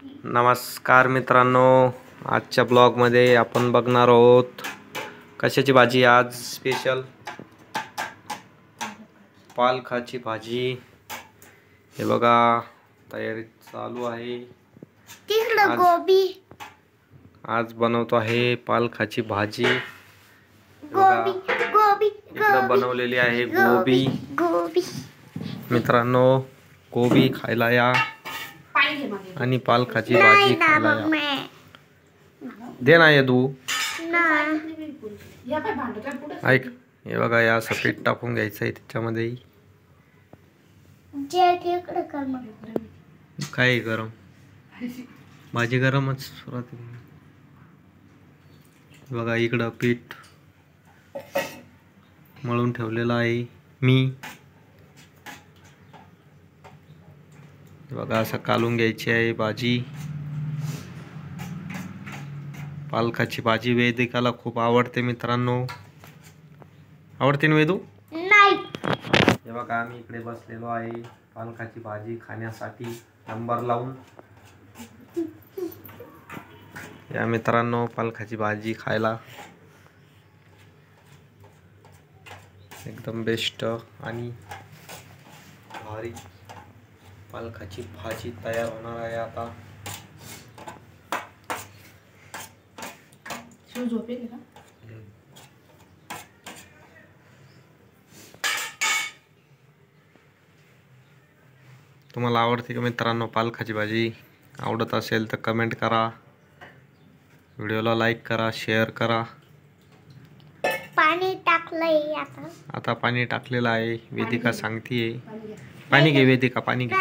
नमस्कार मित्रांनो, आजच्या ब्लॉगमध्ये आपण बघणार आहोत कशाची भाजी. आज स्पेशल पालकाची भाजी. हे बघा तयारी चालू आहे. गोबी आज बनवतो आहे पालकाची भाजी. गोबी गोबी इकडे बनवलेली आहे गोबी. गोबी मित्रांनो, गोबी खायला या आणि पालकाची भाजी खायला या. दे ना यदू. ऐक, हे बघा या सफेद टाकून घ्यायचं आहे त्याच्यामध्ये. काय गरम भाजी गरमच सुरुवात. बघा इकडं पीठ मळून ठेवलेलं आहे मी. बघा असं कालून घ्यायची आहे भाजी. पालकाची भाजी वेदिकाला खूप आवडते मित्रांनो. आवडते ना वेदू? नाही. हे बघा आम्ही इकडे बसलेलो आहे पालकाची भाजी खाण्यासाठी नंबर लावून. या मित्रांनो, पालकाची भाजी खायला एकदम बेस्ट आणि भारी पालकाची भाजी तयार होणार आहे आता. तुम्हाला आवडते का मित्रांनो पालकाची भाजी? आवडत असेल तर कमेंट करा, व्हिडिओला लाईक करा, शेअर करा. पाणी टाकलंय आता पाणी टाकलेलं आहे. वेदिका सांगतीये पाणी घे वेदिका, पाणी घे.